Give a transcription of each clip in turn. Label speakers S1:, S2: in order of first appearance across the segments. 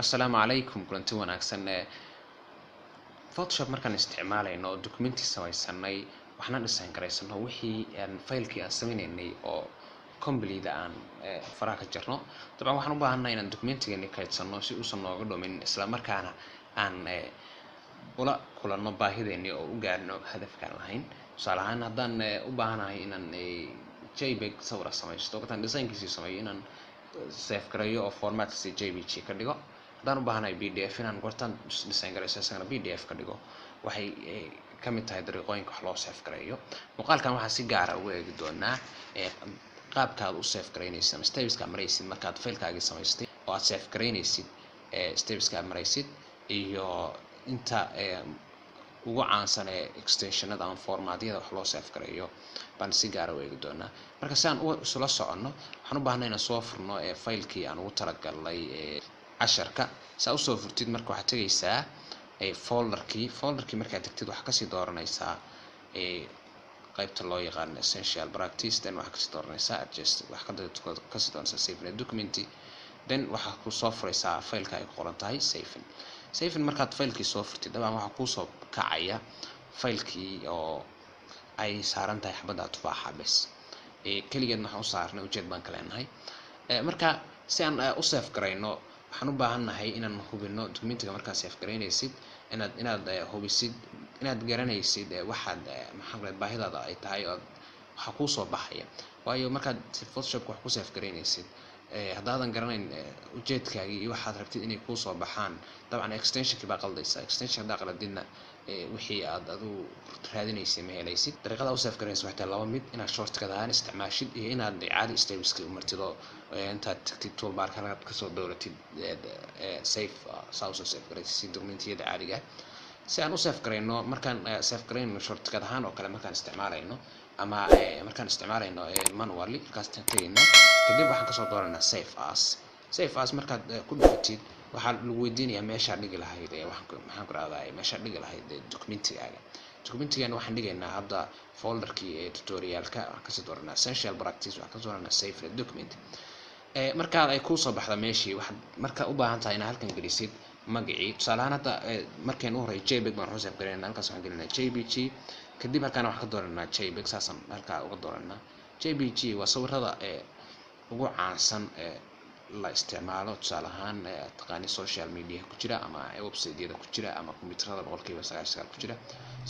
S1: السلام عليكم كلنتي wanaagsan Photoshop markaan isticmaalayno documenti samaysanay waxaan dhisan karaysano wixii aan faylkii aan sameeynay oo complete aan faraha ka jarno dabcan waxaan u baahanahay inaan documentigeeni kaydsano si uu nooga dhumin isla markaana aan ula kulanno baahideeni oo u gaarno hadafkaan lahayn tusaale ahaan haddaan u baahanahay inaan JPEG sawir samaysto oo design-kiisa sameeyo inaan save gareeyo oo format-kiisa JPG ka dhigo hadaan u baahanahay PDF inaan goortaan design garayso isagana PDF ka dhigo waxay ka mid tahay dariiqooyinka wax loo save gareeyo muuqaalkan waxaan si gaar ah u eegi doonaa qaabka aad u save gareynaysid steps-ka maraysid markaad faylkaaga samaystay oo aad save gareynaysid steps-ka maraysid iyo inta ugu caansan extensionada ama formatyada wax loo save gareeyo baan si gaar ah u eegi doonaa marka si aan isula soconno waxaan u baahanahay inaan soo furno faylkii aan ugu talagalnay casharka saa u soo furtid marka waxaad tagaysaa folderkii markaad tagtid waxaad kasii dooranaysaa qaybta loo yaqaan essential practice then waxaad kasii dooranaysaa adjust waxaad kasii dooranaysaa save in document then waxaad ku soo furaysaa faylka ay ku qoran tahay save in markaad faylkii soo furtid dabcan waxaa kuu soo kacaya faylkii oo ay saaran tahay xabadda tufaaxa bes kaligeedna waxaan u saarnay ujeed baan ka leenahay marka si aan u save garayno waxaan u baahanahay inaan hubino documentiga markaad save gareynaysid inaad hubisid inaad garanaysid waxaad baahidaada ay tahay oo waxa ku soo baxaya waayo markaad Photoshop wax ku save gareynaysid haddaadan garanayn ujeedkaaga iyo waxaad rabtid inay ku soo baxaan dabcan extension-kii baa qaldaysa extension hadaa qaladina wixii aad adu raadinaysay ma helaysid dariiqada u save gareynaysid waxay tahay laba mid inaad shortcut ahaan isticmaashid iyo inaad caadi steps-ka u martido intaad tagtid toolbar-ka halkaad kasoo dooratid save save garaysid documentiyada caadiga si aan u save gareyno markaan save gareyno shortcut ahaan oo kale markaan isticmaalayno ama markaan isticmaalayno manually markaas tagayna kadib waxaan kasoo dooranaa save as markaad ku dhufatid waxaa lagu weydiinayaa meesha dhigi lahayd waxaan ku raadayay meesha dhigi lahayd documentigana waxaan dhigaynaa hadda folderkii tutorialka waxaan kasoo dooranaa essential practice waxaan kasoo dooranaa save the document markaad ay ku soo baxda meeshii waxaad marka u baahan tahay inaad halkan gelisid magacii tusaale ahaan hadda markaan u horay JPEG baan save gareynaa halkaas waxaan gelinaa JPG kadib halkaan waxaan ka dooranaa JPEG saasan halkaa uga dooranaa JPG waa sawirada ugu caansan la isticmaalo tusaale ahaan taqaani social media ku jira ama website-yada ku jira ama kombiyuutarada 99% ku jira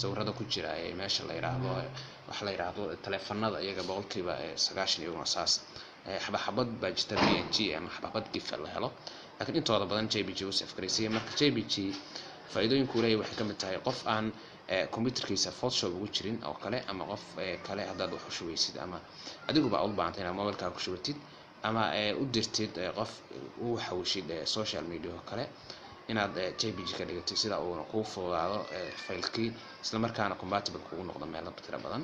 S1: sawirada ku jira meesha la yiraahdo waxa la yiraahdo taleefanada iyaga 90% iyaguna saas xabad baa jirta PNG ama xabad GIF la helo laakiin intooda badan JPG u save gareysay marka JPG faa'iidooyinku leeyahay waxay ka mid tahay qof aan computerkiisa Photoshop ugu jirin oo kale ama qof kale hadaad wax u shubeysid ama adiguba u baahan tahay inaad mobilkaaga ku shubatid ama u dirtid qof uu xawshid social media oo kale inaad JPG ka dhigatid sida uu ku fududaado faylkii isla markaana compatible kugu noqdo meelo tira badan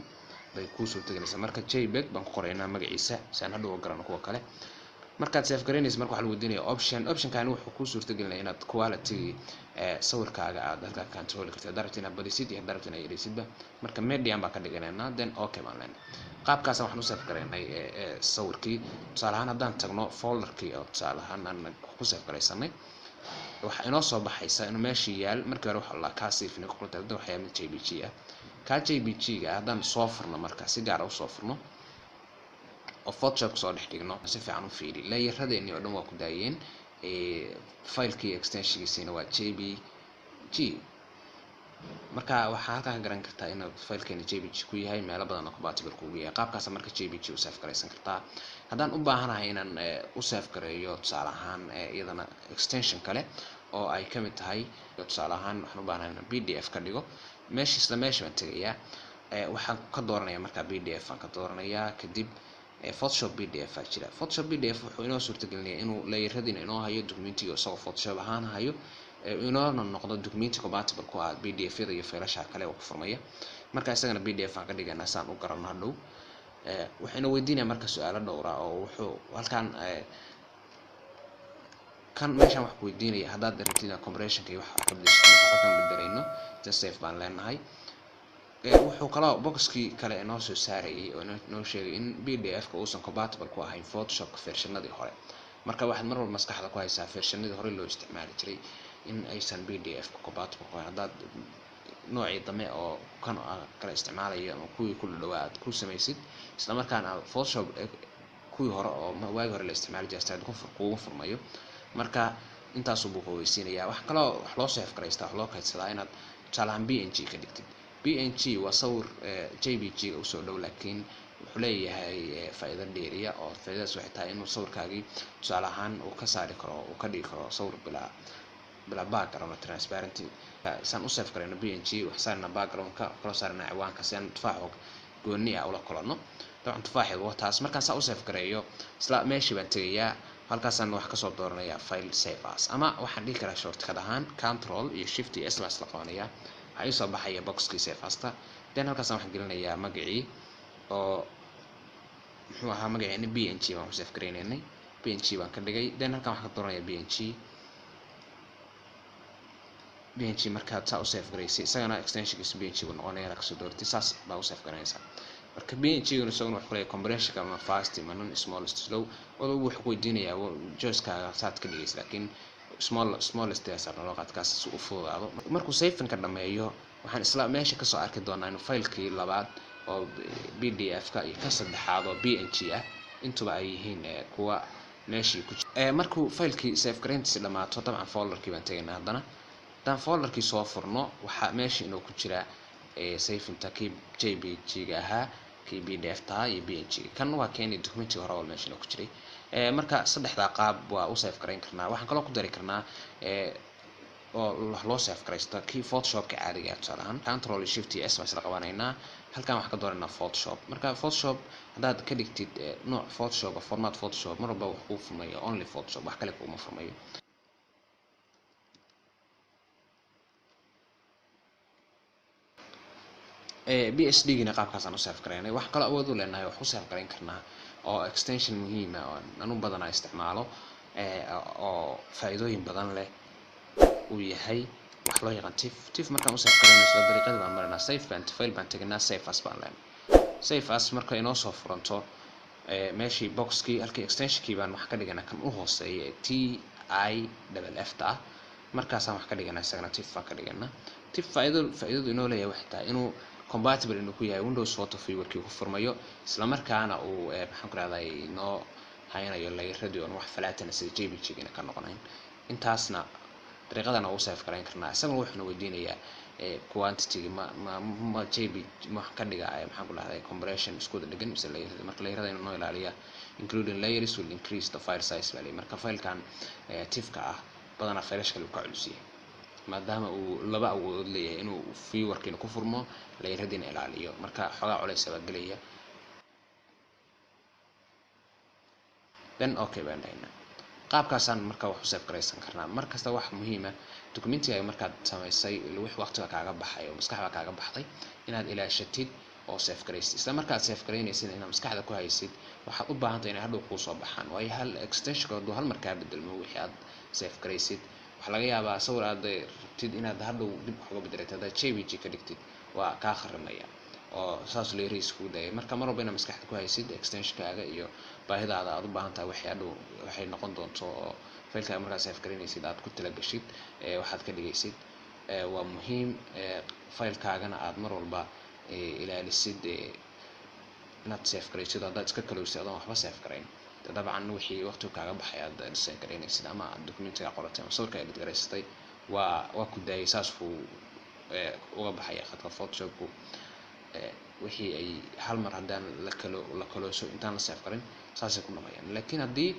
S1: bay ku soo tagaysaa marka JPEG baan ku qoraynaa magaciisa si aan hadhow garano kuwa kale markaad save gareynaysid marka waxa lagu weydiinayaa option-kan wuxuu ku suurtagelinayaa inaad quality sawirkaaga aad halka control kartid darajada inaad badisid iyo darajada inaad yareysidba marka medium baan ka dhiganaynaa then okay baan leenahay qaabkaas waxaan u save gareynay sawirkii tusaale ahaan haddaan tagno folderkii oo tusaale ahaan aan ku save gareysanay waxa inoo soo baxaysa inuu meeshii yaal markii hore waxa la ka save inuu ku taagto waxa yahay JPG ah ka JPG-ga haddaan soo furno marka si gaar ah u soo furno oo Photoshop soo dhex dhigno si fiican u fiiri layeradeeni oo dhan waa ku daayeen faylkii extension-kiisina waa JPG marka waxa halkaan ka garan kartaa in faylkeena JPG ku yahay meel badan oo compatible ku yahay qaabkaas marka JPG u save gareysan kartaa haddaan u baahanahay inaan u save gareeyo tusaale ahaan iyadana extension kale oo ay ka mid tahay tusaale ahaan waxaan u baahanahay inaan PDF ka dhigo meesha baan tagayaa waxaan ka dooranayaa marka PDF aan ka dooranayaa kadib Photoshop PDF jira Photoshop PDF wuxuu inoo suurtagelinayaa inuu layeradiina inoo hayo documentiga isagoo Photoshop ahaan hayo inoo noqdo documenti compatible ku ah PDF-yada iyo faylasha kale oo ku furmaya marka isagana PDF aan ka dhiganaa saan u garano hadhow waxayna weydiinayaa marka su'aalo dhowr ah oo wuxuu halkaan kan meeshan wax ku weydiinaya haddaad rabtid compression-ka iyo wax ka bedelayno save baan leenahay wuxuu kala boxkii kale inoo soo saarayay oo inoo sheegay in PDF-ka uusan compatible ku ahayn Photoshop version-nadii hore marka waxaad mar walba maskaxda ku haysaa versionadii hore loo isticmaali jiray in aysan PDF compatible ku hadaad noocii dame oo kan kala isticmaalayo ama kuwii ku dhawaad ku samaysid isla markaana Photoshop kuwii hore oo waagi hore la isticmaali jiray kugu furmayo marka intaas uu buuqaysiinaya wax kale wax loo save gareystaa wax loo kaydsadaa inaad tusaalahan PNG ka dhigtid PNG waa sawir JPG u soo dhow laakiin wuxuu leeyahay faa'iido dheeriya oo faa'iidadaas waxay tahay inuu sawirkaagii tusaalahan uu ka saari karo uu ka dhigi karo sawir bila background transparent san u save gareyno PNG wax saarna background-ka kala saarna ciwaanka si aan tufaaxo gooni ah ula kulano dabcan tufaaxiga waa taas markaan saa u save gareeyo isla meeshii baan tagayaa halkaasaan wax ka soo dooranaya file save as ama waxaan dhigi karaa shortcut ahaan control iyo shift iyo s la qabanaya waxa ii soo baxaya boxkii save as-ta then halkaasaan waxaan gelinayaa magacii oo muxuu ahaa magaceena PNG waan save gareynaynay PNG baan ka dhigay then halkaan waxaan ka dooranaya PNG markaad saa u save gareysay isagana extensionkiisa PNG uu noqonaya ka soo doortay saas baa u save garanaysaa marka PNG-guna isaguna wuxuu leeyahay compression ama fast ama non smallest slow wada wuxuu ku weydiinayaa joyskaaga saad ka dhigaysa laakiin smallest yaasar loo qaadkaas si u fududaado markuu save-ka dhameeyo waxaan isla meesha ka soo arki doonaa inuu faylkii labaad oo PDF-ka iyo ka saddexaad oo PNG ah intuba ay yihiin kuwa meeshii ku markuu faylkii save gareyntiisa dhamaato dabcan folderkii baan tagaynaa haddana folderkii soo furno waxa meesha inuu ku jira save-inta kii JPG-ga ahaa kii PDF-ta iyo PNG kan waa keenay documentiga hore oo meesha inuu ku jiray marka saddexda qaab waa u save gareyn karnaa waxaan kaloo ku dari karnaa oo loo save gareysto kii Photoshop-ka caadiga ah tusaalahan control shift iyo s baan isla qabanaynaa halkan waxaan ka dooranaa Photoshop marka Photoshop hadaad ka dhigtid nooc Photoshop format Photoshop mar walba wuxuu furmayo only Photoshop wax kale kuma furmayo PSD-gina qaabkaasaan u save gareynay wax kale awood u leenahay wax u save gareyn karnaa oo extension muhiim ah oo aan u badan isticmaalo oo faa'iidooyin badan leh uu yahay wax loo yaqaan TIFF markaan u save gareynayso dariiqada baan marinaa save baan file baan tagnaa save as baan leenahay save as marka inoo soo furanto meeshii boxkii halkii extensionkii baan wax ka dhiganaa kan u hooseeya TIFF ta markaasaan wax ka dhiganaa isagana TIFF baan ka dhiganaa TIFF faa'iidadu inoo leeyahay waxay tahay inuu compatible inuu ku yahay Windows Photo Viewer-kii ku furmayo isla markaana uu maxaan ku raadayay inoo haynayo layerradii oo wax falaatana sida JPG-gina ka noqonayn intaasna dariiqadana uu save gareyn karnaa isaguna wuxuu weydiinayaa quantity ma JPG ma ka dhigaa maxaan ku raadayay compression isku dhagan mise layerrada marka layerrada inuu ilaaliyo including layers will increase the file size value marka filekan TIFF-ka ah badana filesh kale ka culusiyo maadaama uu laba awood leeyahay inuu viewer-kiina ku furmo layerradiina ilaaliyo marka xogaa culays baa galaya then okay baan dhaynaa qaabkaasaan marka wax u save gareysan karnaa markasta wax muhiim ah documentiga markaad samaysay wix waqtiga kaaga baxay oo maskaxda kaaga baxday inaad ilaashatid oo save gareysid isla markaad save gareynaysid inaad maskaxda ku haysid waxaad u baahan tahay inay hadhow kuu soo baxaan waayo hal extension oo hal markaa bedelmo wixii aad save gareysid waxa laga yaabaa sawir aad rabtid inaad hadhow dib uga bedelatid hadaad JPG ka dhigtid waa kaa kharimaya oo saas layeriis kugu dayay marka mar walba inaad maskaxda ku haysid extensionkaaga iyo baahidaada aad u baahan tahay waxay noqon doonto oo faylkaaga markaad save gareynaysid aad ku talagashid waxaad ka dhigaysid waa muhiim faylkaagana aad mar walba ilaalisid inaad save gareysid hadaad iska kalowsid adoon waxba save gareyn dabcan wixii waqtiga kaaga baxay aad save gareynaysid ama documentiga qoratay ama sawirka aad gareysatay waa ku daayay saas uu uga baxaya khadka Photoshop-ku wixii ay hal mar hadaan la kalooso intaan la save gareyn saasay ku dhamayaan laakiin haddii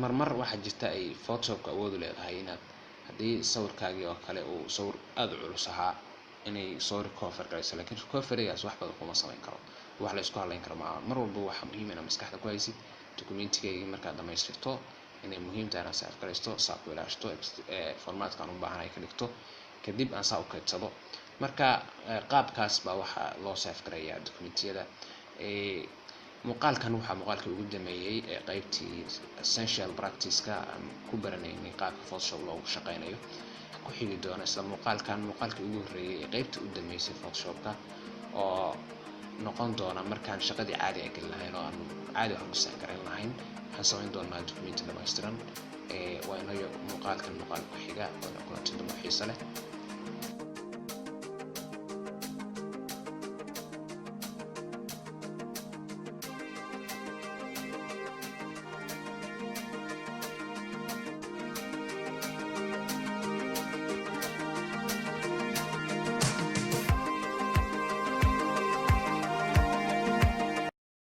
S1: marmar waxa jirta ay Photoshop-ka awood u leedahay inaad haddii sawirkaagii oo kale uu sawir aad u culus ahaa inay sawir cover gareyso laakiin cover-gaas wax badan kuma samayn karo wax la isku halayn karo mar walba waxa muhiim ah maskaxda ku haysid documentiga markaad dhamaystirto inay muhiim tahay inaad save gareysto saa ku ilaashto formatkan u baahan ay ka dhigto kadib aan saa u kaydsado marka qaabkaas baa waxa loo save gareeyaa documentiyada muuqaalkan waxa muuqaalka ugu dhameeyay qaybtii essential practice-ka aan ku baranaynay qaabka Photoshop loogu shaqeynayo ku xigi doona isla muuqaalkii ugu horeeyay qaybta u dhameysay Photoshop-ka oo noqon doona markaan shaqadii caadi ah galnayn oo aan caadi wax u save gareyn lahayn waxaan samayn doonaa document dhammaystiran waa inoo muuqaalkan muuqaal ku xiga oo kulanti damo xiiso leh